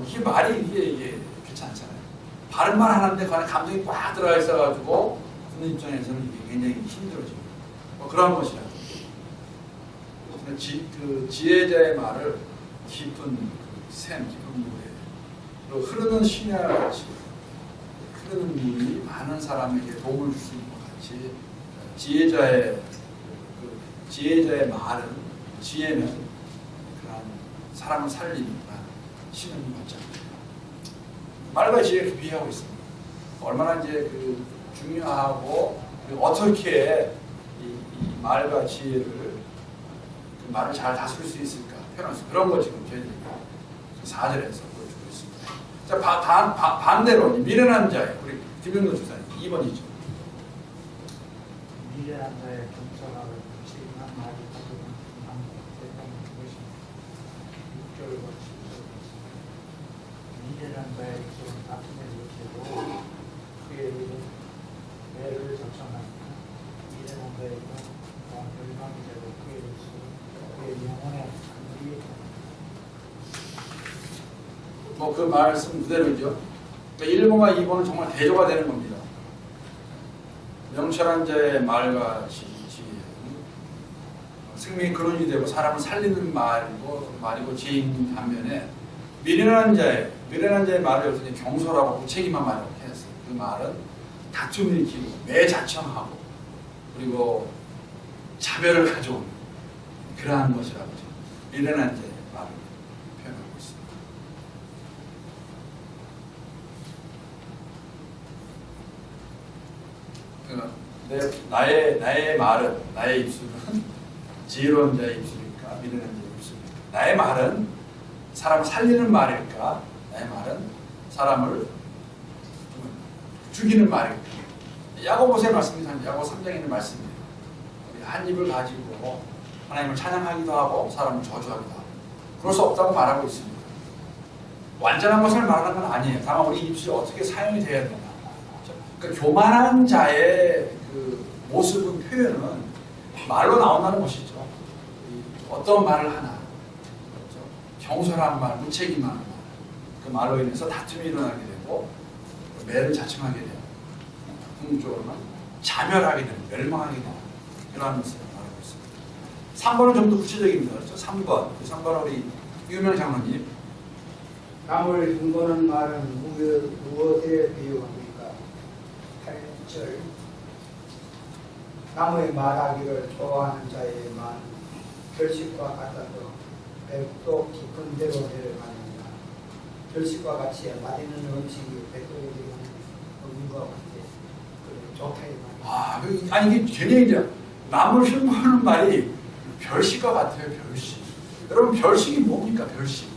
이게 말이 이게 그렇지 않잖아요. 바른 말 하는데 그 안에 감정이 꽉 들어가 있어가지고 듣는 입장에서는 이게 굉장히 힘들어집니다. 뭐 그런 것이라. 그 지혜자의 말을 깊은 샘, 깊은 물에 또 흐르는 시내와 같이 흐르는 물이 많은 사람에게 도움을 줄 수 있는 것 같이 지혜자의 말은 지혜는 그런 사람을 살리는 신을 받잖아요. 말과 지혜를 비교하고 있습니다. 얼마나 이제 그 중요하고 어떻게 이 말과 지혜를 그 말을 잘 다스릴 수 있을까 표현할 수 그런 거 지금 저희들이 4절에서 보여주고 있습니다. 자 반대로 미련한 자의 우리 김영도 주사님 2번이죠. 미련한 자의 겸손함을 책임한 말이 가져온 대단한 것입니다. 6절과 7절 미련한 자의 입술은 아픔에 못해도 그의 입은 매를 적성하니까 미련한 자의 입은 멸망이 되고 그의 입술은 그의 영혼의 강물이 뭐 그 말씀 그대로죠. 그러니까 1번과 2번은 정말 대조가 되는 겁니다. 명철한 자의 말과 지혜는 생명의 근원이 되고 사람을 살리는 말이고 지혜인 반면에 미련한 자의 말을 여기서 경솔하고 무책임한 말이라고 했어요. 그 말은 다툼을 일으키고 매자청하고 그리고 차별을 가져오는 그러한 것이라고 미련한 자의 말을 표현하고 있습니다. 나의 말은 나의 입술은 지혜로운 자의 입술일까 미련한 자의 입술일까 나의 말은 사람을 살리는 말일까 나의 말은 사람을 죽이는 말일까 야고보서의 말씀입니다. 야고보 3장에 있는 말씀이에요. 한 입을 가지고 하나님을 찬양하기도 하고 사람을 저주하기도 하고 그럴 수 없다고 말하고 있습니다. 완전한 것을 말하는 건 아니에요. 다만 우리 입술이 어떻게 사용이 돼야 되나. 그러니까 교만한 자의 그 모습은 표현은 말로 나온다는 것이죠. 어떤 말을 하나, 그렇죠? 경솔한 말, 무책임한 말, 그 말로 인해서 다툼이 일어나게 되고 매를 자청하게 되고 궁극적으로는 자멸하게 되고 멸망하게 되고 이러한 것을 말하고 있습니다. 3번은 좀 더 구체적입니다. 그렇죠? 3번 우리 유명 장로님. 남을 흉보는 말은 무엇에 비유합니까? 8절 남의 말하기를 좋아하는 자의 말은 결식과 같아도 백도 깊은 데로 내려가느니라. 결식과 같이 맛있는 음식이 백도에 들어가는 것과 같이 좋다 이 말이에요. 아니 이게 굉장히 이제 남을 흉보는 말이 별식과 같아요. 별식. 여러분 별식이 뭡니까? 별식.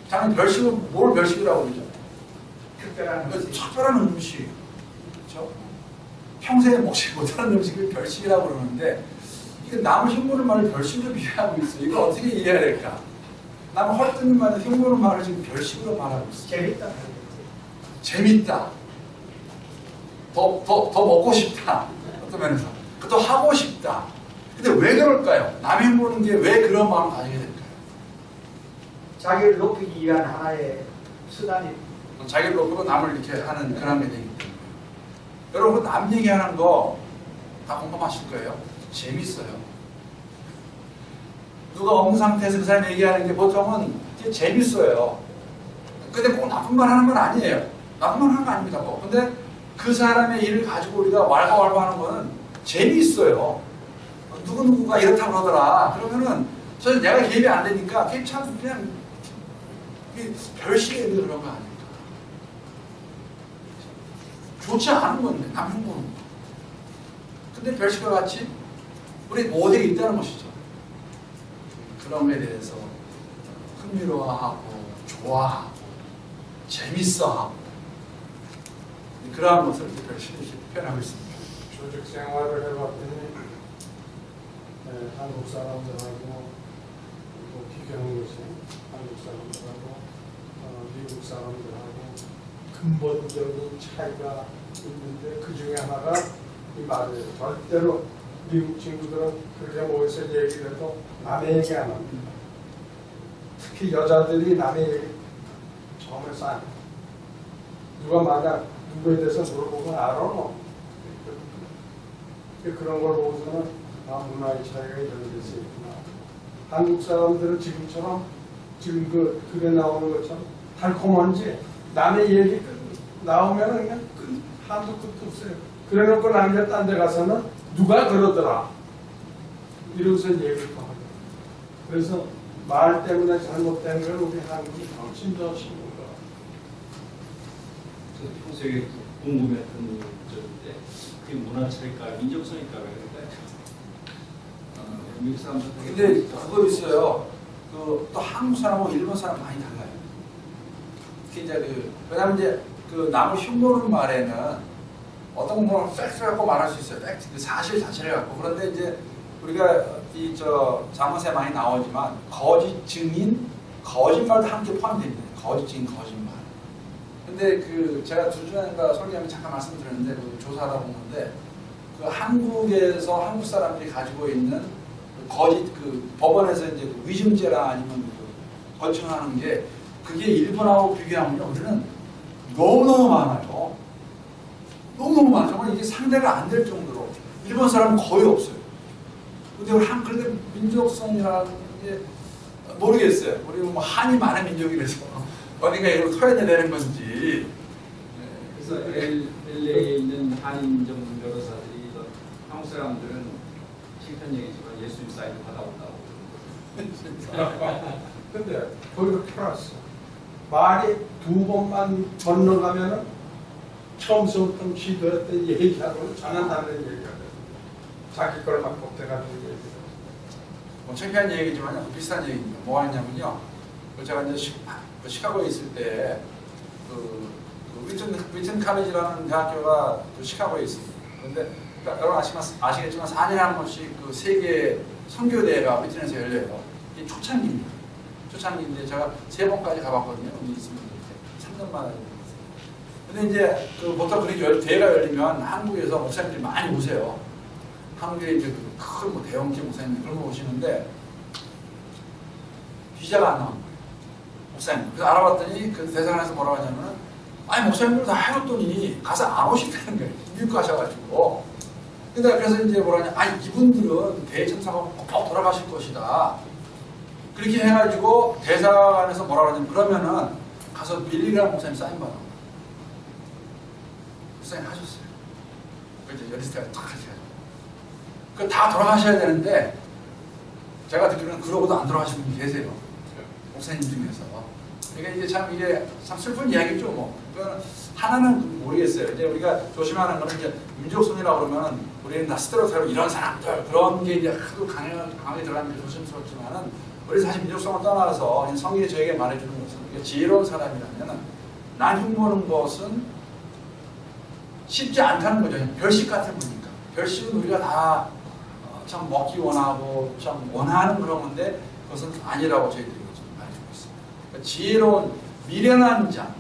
자는 별식은 뭘 별식이라고 그러죠? 특별한 음식. 그렇죠? 평생에 먹지 못하는 음식을 별식이라고 그러는데 이게 남을 흉보는 말을 별식으로 비유하고 있어요. 이걸 어떻게 이해해야 될까? 남을 헐뜯는 말을 흉보는 말을 지금 별식으로 말하고 있어요. 재밌다. 더 먹고 싶다. 어떤 면에서. 더 하고 싶다. 근데 왜 그럴까요? 남이 흉보는 게 왜 그런 마음을 가지게 될까요? 자기를 높이기 위한 하나의 수단이 자기를 높이고 남을 이렇게 하는 그런 게 되기 때문에 여러분 남 얘기하는 거 다 공감하실 거예요. 재밌어요. 누가 없는 상태에서 그 사람 얘기하는 게 보통은 재밌어요. 근데 꼭 나쁜 말 하는 건 아니에요. 나쁜 말 하는 거 아닙니다. 근데 그 사람의 일을 가지고 우리가 왈가왈부하는 거는 재미있어요. 누구누구가 이렇다고 그러더라. 그러면은 사실 내가 개입이 안 되니까 그게 참 그냥 별식의 의미 그런 거 아닙니까? 좋지 않은 건데 남 흉보는 거. 근데 별식과 같이 우리 모델이 있다는 것이죠. 그런 거에 대해서 흥미로워하고 좋아하고 재밌어하고 그러한 것을 별식을 표현하고 있습니다. 조직 생활을 해봤더니 한국 사람들하고 또 비교하는 것이 한국 사람들하고 미국 사람들하고 근본적인 차이가 있는데 그 중에 하나가 이 말이에요. 절대로 미국 친구들은 그렇게 모여서 얘기를 해도 남의 얘기 안 합니다. 특히 여자들이 남의 얘기 처음에서 안 해요. 누가 만약 누구에 대해서 물어보면 알아. 그런 걸 보고서는 문화의 차이가 이런 데서 있구나. 한국 사람들은 지금처럼 지금 그 글에 나오는 것처럼 달콤한지 남의 얘기 나오면 그냥 한도 끝도 없어요. 그래놓고 남자 딴 데 가서는 누가 그러더라 이러고서 얘기를 더 하죠. 그래서 말 때문에 잘못된 걸 우리 한국이 훨씬 더 심한 거. 저도 평소에 궁금했던 점인데 그게 문화 차이일까 민족 차이일까 왜 그럴까요? 미국 사람들 근데 그거 있어요. 또 한국 사람하고 일본 사람 많이 달라요. 특히 이제 왜냐면 이제 남을 흉보는 말에는 어떤 건 팩트 갖고 말할 수 있어요. 팩트, 사실 자체를 갖고. 그런데 이제 우리가 자문서에 많이 나오지만 거짓 증인, 거짓말도 함께 포함됩니다. 거짓 증인, 거짓말. 근데 제가 두 주전인가 설교하면 잠깐 말씀드렸는데 조사하다 보는데 한국에서 한국 사람들이 가지고 있는 거짓 법원에서 이제 위증죄나 아니면 거짓하는 게 그게 일본하고 비교하면요 우리는 너무너무 많아요. 너무너무 많아요. 정말 이게 상대가 안 될 정도로 일본 사람은 거의 없어요. 근데 우리 그런데 민족성이라는 게 모르겠어요. 우리는 뭐 한이 많은 민족이라서 어딘가 이걸 토해내야 되는 건지. 그래서 LA에 있는 한인 변호사들이 한국 사람들은 칭찬 얘기지만 예수님 사인을 받아온다고. 근데 거기서 플러스 말이 두 번만 건너가면은 처음부터 시도했던 얘기하고는 전혀 다른 얘기가 돼요. 자기 걸 막 복대가지고 얘기해요. 뭐 창피한 얘기지만 비슷한 얘기입니다. 뭐가 있냐면요. 제가 이제 시카고에 있을 때 윈튼 칼리지라는 대학교가 시카고에 있습니다. 그런데 여러분 아시겠지만 4년에 한 번씩 세계 선교대회가 윈튼에서 열려요. 이게 초창기입니다. 초창기인데 제가 3번까지 가봤거든요. 여기 있으면 이렇게 3년 만에. 근데 이제 보통 그렇게 대회가 열리면 한국에서 목사님들이 많이 오세요. 한국에 이제 큰 대형지 목사님들 그런 거 오시는데 비자가 안 나온 거예요. 목사님. 그래서 알아봤더니 그 대사관에서 뭐라고 하냐면 아니 목사님들 다 해줬더니 가서 안 오신다는 거예요. 미국 가셔가지고. 근데 그래서 이제 뭐라 하냐 아니 이분들은 대참사하고 꼭 돌아가실 것이다. 그렇게 해가지고 대사관에서 뭐라고 하냐면 그러면은 가서 밀리그람 목사님 사인 받아. 목사님 하셨어요. 그래서 여리스트가 탁 하셔가지고. 다 돌아가셔야 되는데 제가 듣기로는 그러고도 안 돌아가시는 분이 계세요. 목사님 중에서. 그러니까 이게 참 슬픈 이야기죠. 뭐. 그건 하나는 모르겠어요. 이제 우리가 조심하는 거는 이제 민족성이라고 그러면 우리는 나스트로테로 이런 사람들 그런 게 이제 하도 강하게 들어가는 게 조심스럽지만은 우리 사실 민족성을 떠나서 성경이 저에게 말해주는 것은 우리가 지혜로운 사람이라면 난 흉보는 것은 쉽지 않다는 거죠. 별식 같은 거니까. 별식은 우리가 다 참 먹기 원하고 참 원하는 그런 건데 그것은 아니라고 저희들이 지금 말해주고 있습니다. 그러니까 지혜로운 미련한 자,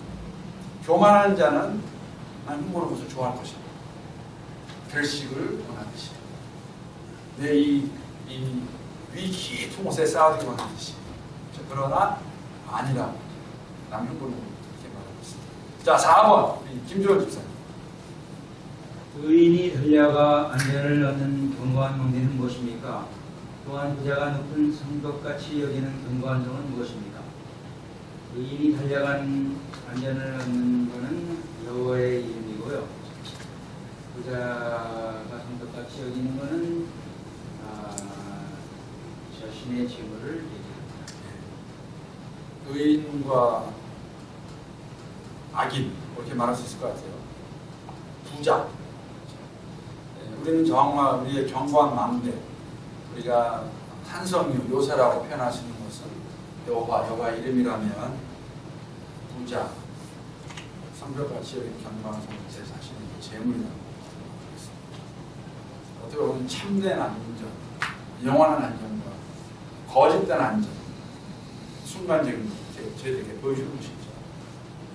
교만한 자는 난 흉보는 것을 좋아할 것이다. 별식을 원하듯이 내 위 깊은 곳에 쌓아두기 원하듯이. 그러나 아니라고 남 흉보는 것을 그렇게 말하고 있습니다. 자 4번 김주원 집사님. 의인이 달려가 안전을 얻는 견고한 명제는 무엇입니까? 또한 부자가 높은 성벽같이 여기는 견고한 성은 무엇입니까? 의인이 달려간 안전을 얻는 것은 여호와의 이름이고요. 부자가 성벽같이 여기는 것은 자신의 재물을 얘기합니다. 의인과 악인 그렇게 말할 수 있을 것 같아요. 부자. 우리는 정말 우리의 견고한 망대, 우리가 한성유, 요새라고 표현할 수 있는 것은 여호와 이름이라면 부자, 성벽같이 여긴 견고한 성은 제 자신의 재물이라고 생각했습니다. 어떻게 보면 참된 안전, 영원한 안전과 거짓된 안전, 순간적인 저희들에게 보여주는 것이죠.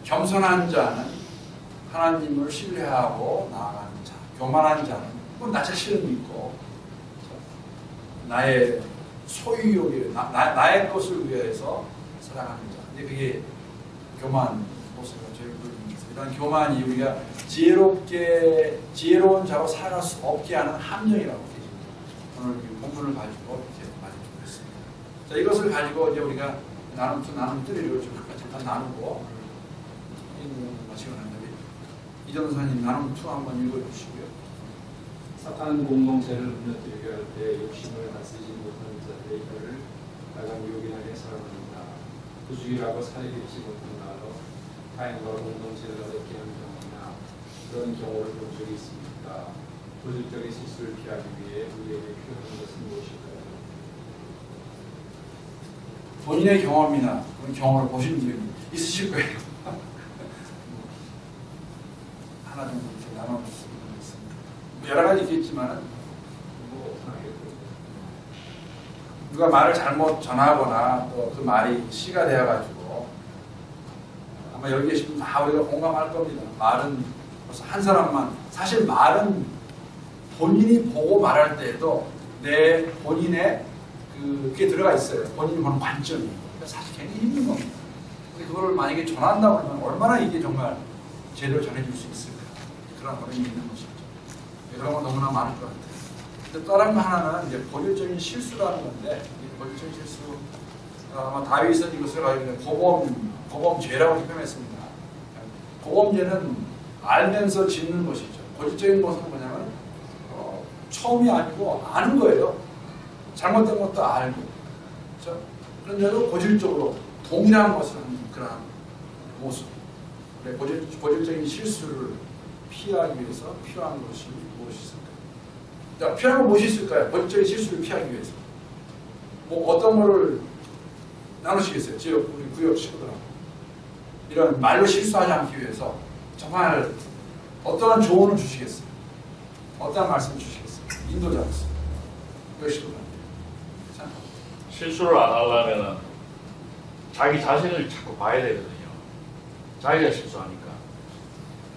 겸손한 자는 하나님을 신뢰하고 나아가는 자, 교만한 자는 나 자신을 믿고 나의 소유욕에 나의 것을 위해서 살아가는 자. 근데 그게 교만 모습을 저희 보여줍니다. 이런 교만이 우리가 지혜로운 자로 살아갈 수 없게 하는 함정이라고 계십니다. 오늘 이 본문을 가지고 이렇게 말해주겠습니다. 자, 이것을 가지고 이제 우리가 나눔 3를 좀 잠깐 나누고 마치고 난 다음에 이정사님 나눔 2 한번 읽어주시고요. 사탄은 공동체를 무너뜨리게 할 때 욕심을 다스리지 못하는 자들의 혀를 가장 요긴하게 사랑합니다. 부주의라고 살이 되지 못한 나로 타인과 공동체를 어렵게 하는 경우나 그런 경우를 본 적이 있습니까? 도질적인 실수를 피하기 위해 우리에게 필요한 것은 무엇일까요? 본인의 경험이나 그런 경험을 보신 적이 있으실 거예요. 하나 정도 이렇게 나눠볼 수 있습니다. 여러 가지 있겠지만 누가 말을 잘못 전하거나 또 그 말이 시가 되어가지고 아마 여기 계신 분 다 우리가 공감할 겁니다. 말은 벌써 한 사람만 사실 말은 본인이 보고 말할 때에도 내 본인의 그게 들어가 있어요. 본인이 보는 관점이. 사실 굉장히 힘든 겁니다. 근데 그걸 만약에 전한다고 하면 얼마나 이게 정말 제대로 전해줄 수 있을까. 그런 어려움이 있는 것이죠. 그런 건 너무나 많을 것 같아요. 근데 다른 하나는 이제 본질적인 실수라는 건데, 이 본질적인 실수, 아마 다윗은 이것을 가지고 고범죄라고 표현했습니다. 고범죄는 알면서 짓는 것이죠. 본질적인 것은 뭐냐면, 처음이 아니고 아는 거예요. 잘못된 것도 알고. 그렇죠? 그런데도 고질적으로 동일한 것을 하는 그런 모습. 고질적인 실수를 피하기 위해서 필요한 것이 무엇이 있을까요? 자, 필요한 건 무엇이 있을까요? 고질적인 실수를 피하기 위해서. 뭐 어떤 거를 나누시겠어요? 우리 구역 친구들하고. 이런 말로 실수하지 않기 위해서 정말 어떠한 조언을 주시겠어요? 어떠한 말씀을 주시겠어요? 인도자로서. 구역 친구들한테. 실수를 안 하려면 자기 자신을 자꾸 봐야 되거든요. 자기가 실수하니까.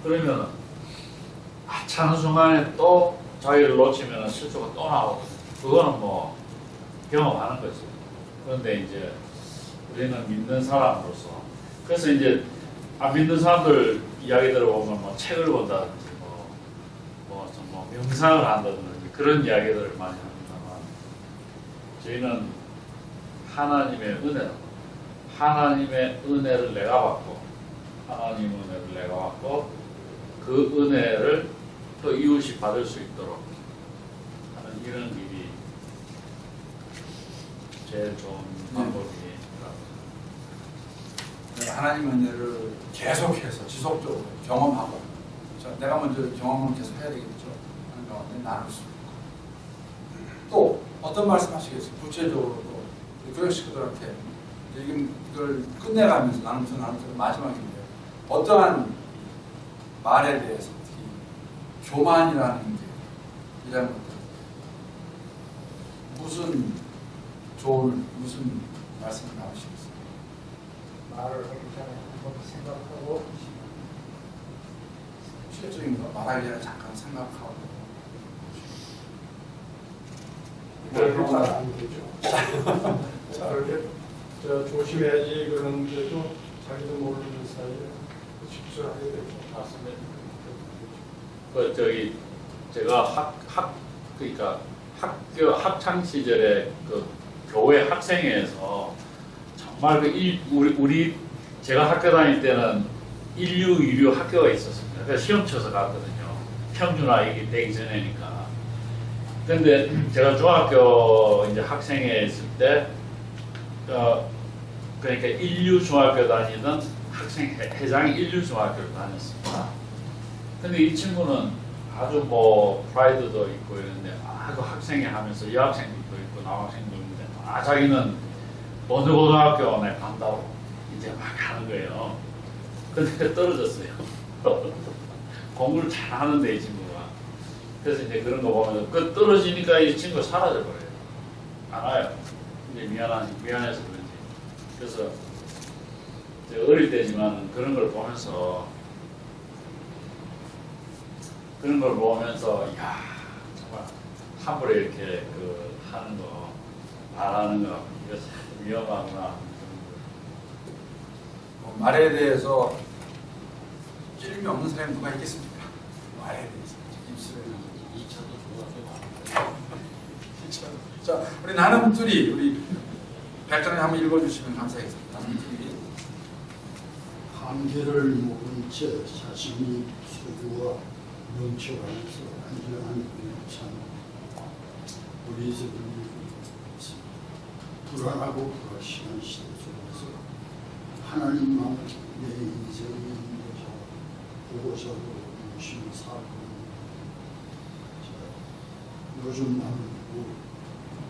그러면 하찮은 순간에 또 자기를 놓치면 실수가 또 나오고 그거는 뭐 경험하는 거죠. 그런데 이제 우리는 믿는 사람으로서 그래서 이제 안 믿는 사람들 이야기 들어보면 뭐 책을 본다든지 뭐 명상을 한다든지 그런 이야기들을 많이 합니다만 저희는 하나님의 은혜를 내가 받고 하나님의 은혜를 내가 받고 그 은혜를 또 이웃이 받을 수 있도록 하는 이런 길이 제일 좋은 방법이 하나님의 은혜를 계속해서 지속적으로 경험하고 내가 먼저 경험을 계속 해야 되겠죠. 하는 가운데 나눌 수 있고 또 어떤 말씀 하시겠어요? 구체적으로 교육 식구들한테 이걸 끝내가면서 나누면서 마지막인데 어떠한 말에 대해서 특히 교만이라는 게 이런 것들 무슨 무슨 말씀을 나누시겠어요? 말을 하기 전에 한번 생각하고 실질적인 거 말하기 전에 잠깐 생각하고 말로 잘안 되죠. 그렇게 조심해야지 그러는데도 자기도 모르는 사이에 실수하게 되죠. 맞습니다. 제가 그러니까 학교 학창 시절에 그 교회 학생회에서 정말 우리 제가 학교 다닐 때는 1류, 2류 학교가 있었습니다. 그래서 시험 쳐서 갔거든요. 평준화 되기 전에니까. 근데 제가 중학교 이제 학생회에 있을 때 그러니까 1류 중학교 다니던 학생 회장이 1류 중학교를 다녔습니다. 근데 이 친구는 아주 뭐 프라이드도 있고 이런데 아주 학생회 하면서 여학생도 있고 남학생도 있는데 자기는 어느 고등학교 내 간다고 이제 막 하는 거예요. 근데 떨어졌어요. 공부를 잘 하는데 이 친구가. 그래서 이제 그런 거 보면 그 떨어지니까 이 친구가 사라져 버려요. 안 와요. 이제 미안해서 그런지. 그래서 어릴 때지만 그런 걸 보면서 야 정말 함부로 이렇게 하는 거 말하는 거 이거 참 위험하구나. 말에 대해서 찔림이 없는 사람이 누가 있겠습니까? 말에 대해서 입술에 2차도 좋아하게 말해요. 자, 우리 나눔투리 우리 백장님 한번 읽어주시면 감사하겠습니다. 나눔투리. 한계를 모른 채 자신이 소유와 넘쳐가면서 안전한 참 우리 세상이 불안하고 불확실한 시대 속에서 하나님만 내 인생의 인도자 보고서도 열심히 살고 요즘 나는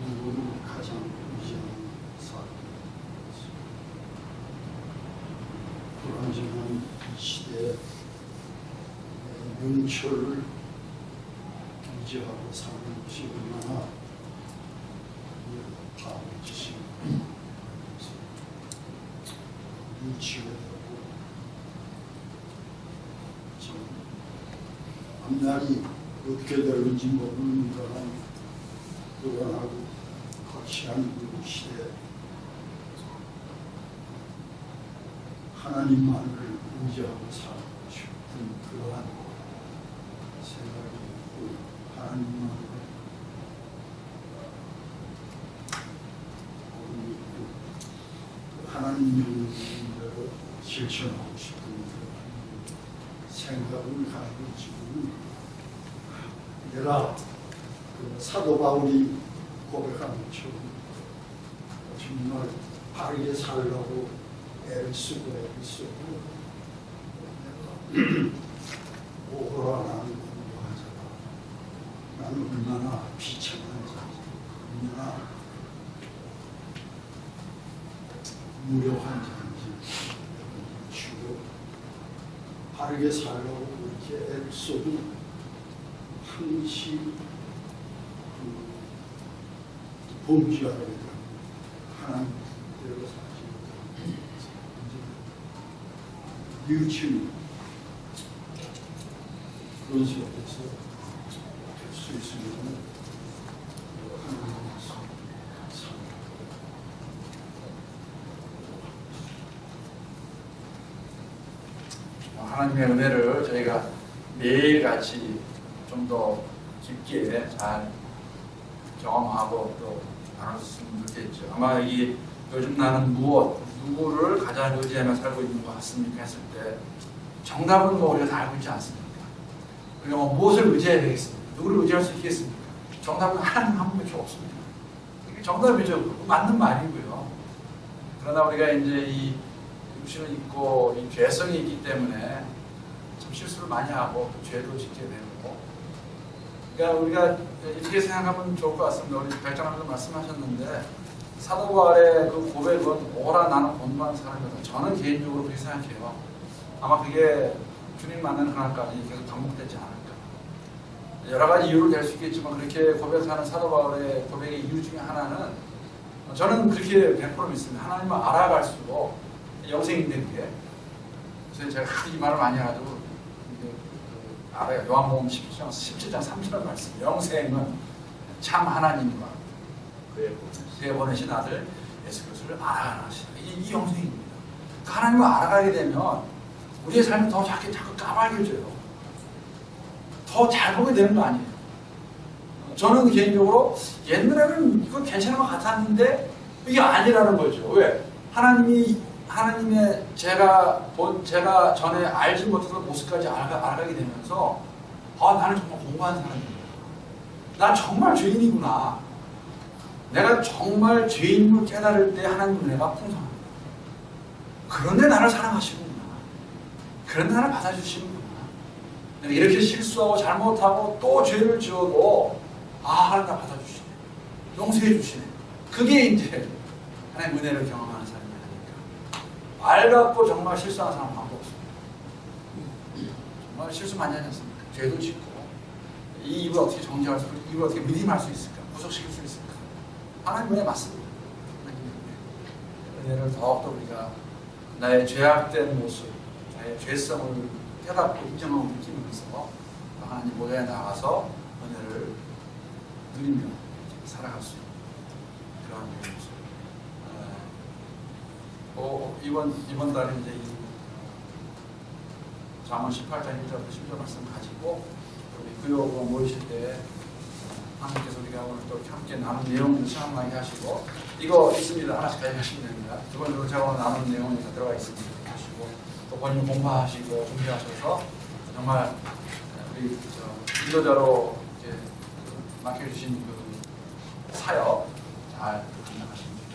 누구를 가장 의지하는 살고 불안정한 이 시대에 명철을 유지하고 사는 것이 얼마나 바보짓이 유치가 되고 참 앞날이 어떻게 될지 모르는 그런 불안하고 확실한 그 시대에 하나님만을 의지하고 살고 싶은 그러한 생각이 있고 하나님만을 하나님 명령대로 실천하고 싶은 그런 생각을 가지고 지금 내가 그 사도 바울이 고백한 것처럼 정말 바르게 살려고 애를 쓰고 내가 오호라 나는 공부하자라 나는 얼마나 비참한 자인지 얼마나 무력한 자인지 주고 바르게 살려고 이렇게 애를 써도 항시 범죄하게 되고 하나님대로 살지 못하고 뉘우치는 그런 속에서 될 수 있으면 하나님께서 하나님의 은혜를 저희가 매일같이 좀 더 깊게 잘 경험하고 또 나눴으면 좋겠죠. 아마 이 요즘 나는 누구를 가장 의지하며 살고 있는 것 같습니까 했을 때 정답은 뭐 우리가 다 알고 있지 않습니까? 우리가 뭐 무엇을 의지해야 되겠습니까? 누구를 의지할 수 있겠습니까? 정답은 하나님 한 분밖에 없습니다. 이게 정답이죠. 맞는 말이고요. 그러나 우리가 이제 이 육신을 입고 이 죄성이 있기 때문에 참 실수를 많이 하고 또 죄도 짓게 되고 그러니까 우리가 이렇게 생각하면 좋을 것 같습니다. 우리 백장님도 말씀하셨는데 사도 바울의 그 고백은 오라 나는 본받는 사람이다. 저는 개인적으로 그렇게 생각해요. 아마 그게 주님 만나는 그날까지 계속 반복되지 않을까. 여러 가지 이유로 될 수 있겠지만 그렇게 고백하는 사도 바울의 고백의 이유 중에 하나는 저는 그렇게 100% 믿습니다. 하나님을 알아갈수록 영생인데 그게. 그래서 제가 이 말을 많이 하죠. 알아요. 요한복음 17장 3절 말씀. 영생은 참 하나님과 그의 보내신 아들 예수 그리스도를 알아가는 것이다. 이 영생입니다. 그 하나님을 알아가게 되면 우리의 삶이 더 자꾸 까마귀져요. 더 잘 보게 되는 거 아니에요. 저는 개인적으로 옛날에는 이거 괜찮은 것 같았는데 이게 아니라는 거죠. 왜? 하나님의 제가 전에 알지 못했던 모습까지 알아가게 되면서 나는 정말 공부한 사람이구나. 난 정말 죄인이구나. 내가 정말 죄인임을 깨달을 때 하나님 은혜가 풍성합니다. 그런데 나를 사랑하시는구나. 그런데 나를 받아주시는구나. 내가 이렇게 실수하고 잘못하고 또 죄를 지어도 하나님 나 받아주시네. 용서해 주시네. 그게 이제 하나님 은혜를 경험하는 사람이 아닐까. 말 갖고 정말 실수하는 사람 아무도 없습니다. 정말 실수 많이 하지 않습니까? 죄도 짓고 이 입을 어떻게 정지할 수 있을까? 입을 어떻게 믿음할 수 있을까? 구속시킬 수 있을까? 하나님 은혜 맞습니다. 은혜를 더욱더 우리가 나의 죄악된 모습, 나의 죄성을 깨닫고 인정하고 느끼면서 하나님 보좌에 나가서 은혜를 누리며 살아갈 수 있는 그런 모습. 이번 달에 이제 이 잠언 18장 1절부터 10절 말씀 가지고 우리 구요가 모이실 때 하나님께서 우리가 오늘 또 함께 나눈 내용을 생각나게 하시고 이거 있습니다. 하나씩 가져가시면 됩니다. 두 번째로 제가 오늘 나눈 내용이 다 들어가 있습니다. 하시고 또 본인 공부하시고 준비하셔서 정말 우리 인도자로 이제 맡겨주신 그 사역 잘 감당하십니다.